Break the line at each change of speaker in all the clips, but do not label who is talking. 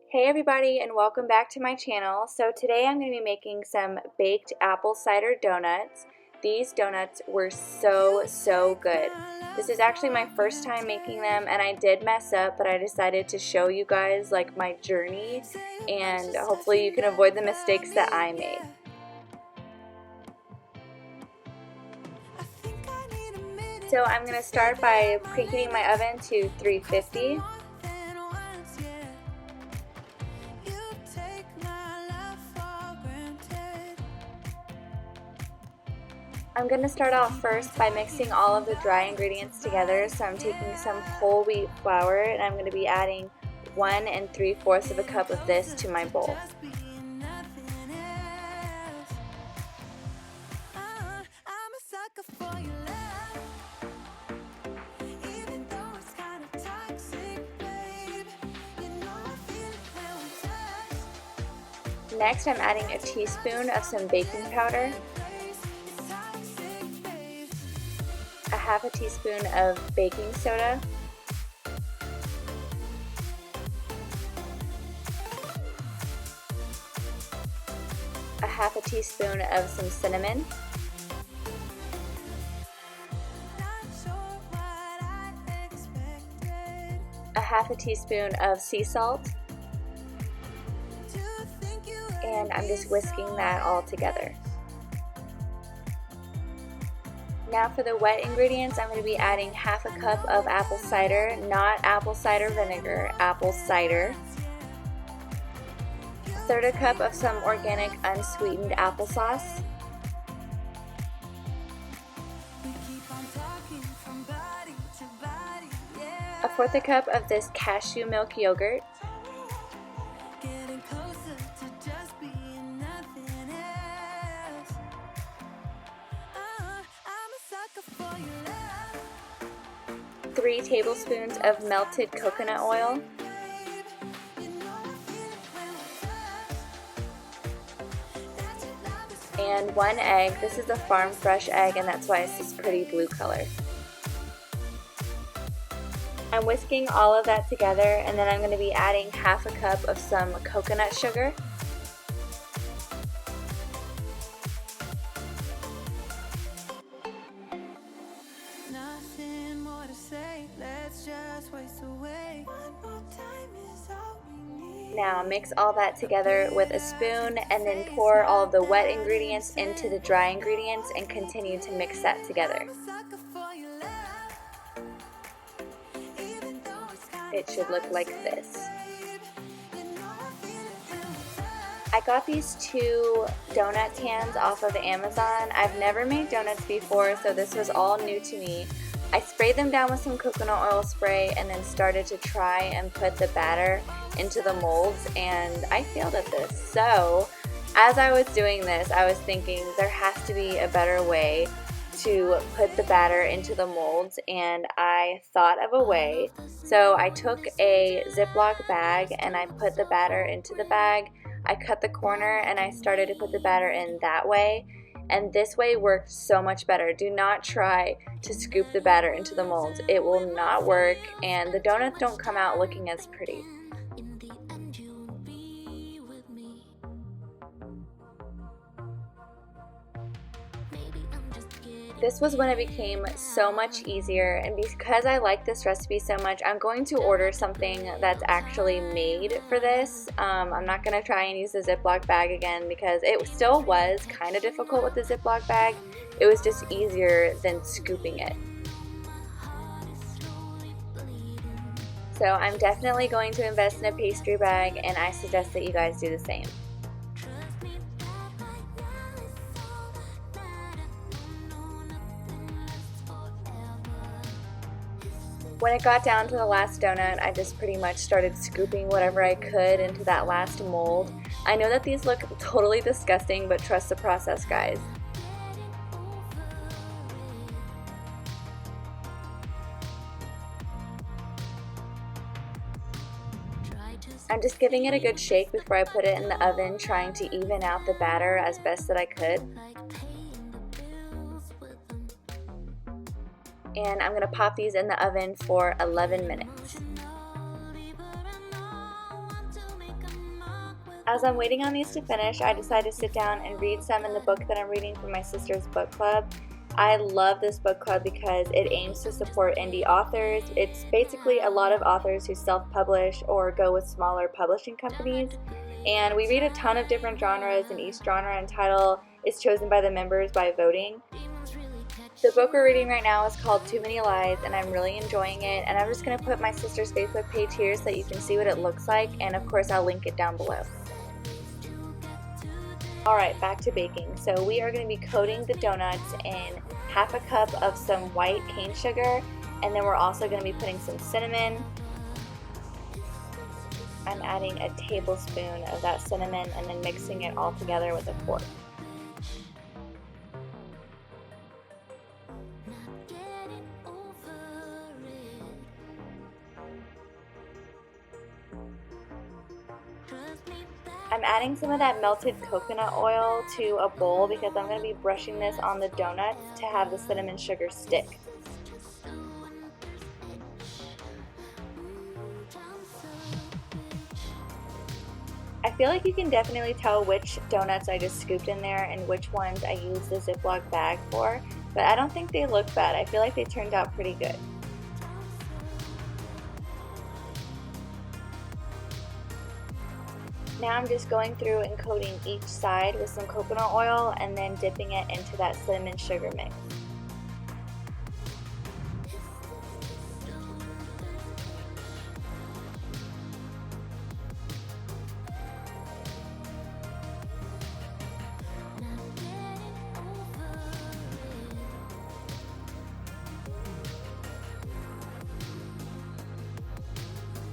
Hey everybody, and welcome back to my channel. So today I'm going to be making some baked apple cider donuts. These donuts were so good. This is actually my first time making them, and I did mess up, but I decided to show you guys like my journey, and hopefully you can avoid the mistakes that I made. So I'm going to start by preheating my oven to 350. I'm going to start off first by mixing all of the dry ingredients together. So I'm taking some whole wheat flour and I'm going to be adding 1 3/4 of a cup of this to my bowl. Next, I'm adding a teaspoon of some baking powder, a half a teaspoon of baking soda, a half a teaspoon of some cinnamon, a half a teaspoon of sea salt, and I'm just whisking that all together. Now for the wet ingredients, I'm going to be adding half a cup of apple cider, not apple cider vinegar, apple cider. 1/3 cup of some organic unsweetened applesauce. A 1/4 cup of this cashew milk yogurt. Three tablespoons of melted coconut oil. And 1 egg. This is a farm fresh egg, and that's why it's this pretty blue color. I'm whisking all of that together, and then I'm going to be adding half a cup of some coconut sugar. Now mix all that together with a spoon and then pour all of the wet ingredients into the dry ingredients and continue to mix that together. It should look like this. I got these 2 donut cans off of Amazon. I've never made donuts before, so this was all new to me. I sprayed them down with some coconut oil spray and then started to try and put the batter into the molds, and I failed at this. So as I was doing this, I was thinking there has to be a better way to put the batter into the molds, and I thought of a way. So I took a Ziploc bag and I put the batter into the bag. I cut the corner and I started to put the batter in that way, and this way worked so much better. Do not try to scoop the batter into the molds. It will not work, and the donuts don't come out looking as pretty. This was when it became so much easier, and because I like this recipe so much, I'm going to order something that's actually made for this. I'm not going to try and use the Ziploc bag again because it still was kind of difficult with the Ziploc bag. It was just easier than scooping it. So I'm definitely going to invest in a pastry bag, and I suggest that you guys do the same. When it got down to the last donut, I just pretty much started scooping whatever I could into that last mold. I know that these look totally disgusting, but trust the process, guys. I'm just giving it a good shake before I put it in the oven, trying to even out the batter as best that I could. And I'm going to pop these in the oven for 11 minutes. As I'm waiting on these to finish, I decided to sit down and read some in the book that I'm reading for my sister's book club. I love this book club because it aims to support indie authors. It's basically a lot of authors who self-publish or go with smaller publishing companies. And we read a ton of different genres, and each genre and title is chosen by the members by voting. The book we're reading right now is called Too Many Lies, and I'm really enjoying it. And I'm just going to put my sister's Facebook page here so that you can see what it looks like, and of course I'll link it down below. Alright, back to baking. So we are going to be coating the donuts in half a cup of some white cane sugar, and then we're also going to be putting some cinnamon. I'm adding a tablespoon of that cinnamon and then mixing it all together with a fork. I'm adding some of that melted coconut oil to a bowl because I'm going to be brushing this on the donuts to have the cinnamon sugar stick. I feel like you can definitely tell which donuts I just scooped in there and which ones I used the Ziploc bag for, but I don't think they look bad. I feel like they turned out pretty good. Now I'm just going through and coating each side with some coconut oil and then dipping it into that cinnamon sugar mix.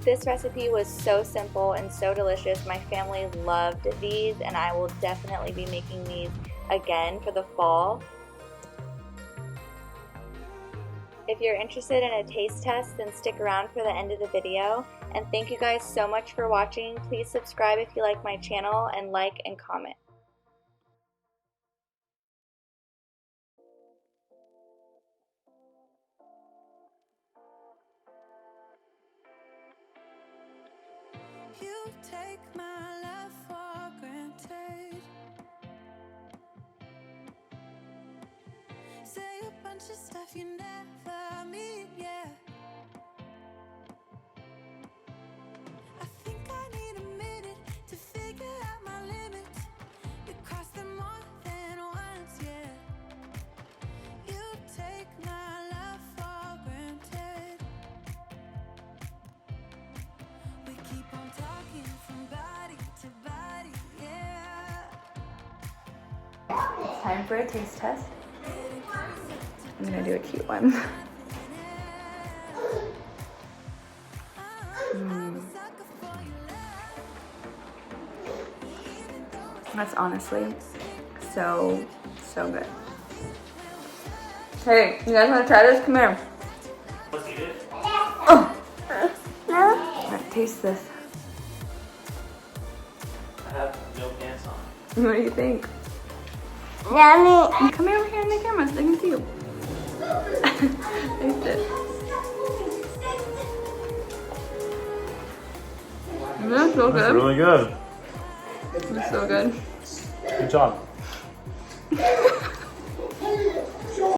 This recipe was so simple and so delicious. My family loved these, and I will definitely be making these again for the fall. If you're interested in a taste test, then stick around for the end of the video. And thank you guys so much for watching. Please subscribe if you like my channel, and like and comment.
You take my love for granted. Say a bunch of stuff you never mean, yeah. I think I need a minute to figure out my limits. You cross them more than once, yeah. You take my love for granted. We keep on talking from body to body, yeah.
It's time for a taste test. I'm gonna do a cute one. That's honestly so good. Hey, you guys wanna try this? Come here.
Let's eat it.
Oh. Alright, taste this.
I have no pants on.
What do you think?
Yummy.
Come here over here in the camera so they can see you. Taste it. That's so good.
That's really good.
It's so good.
Good job.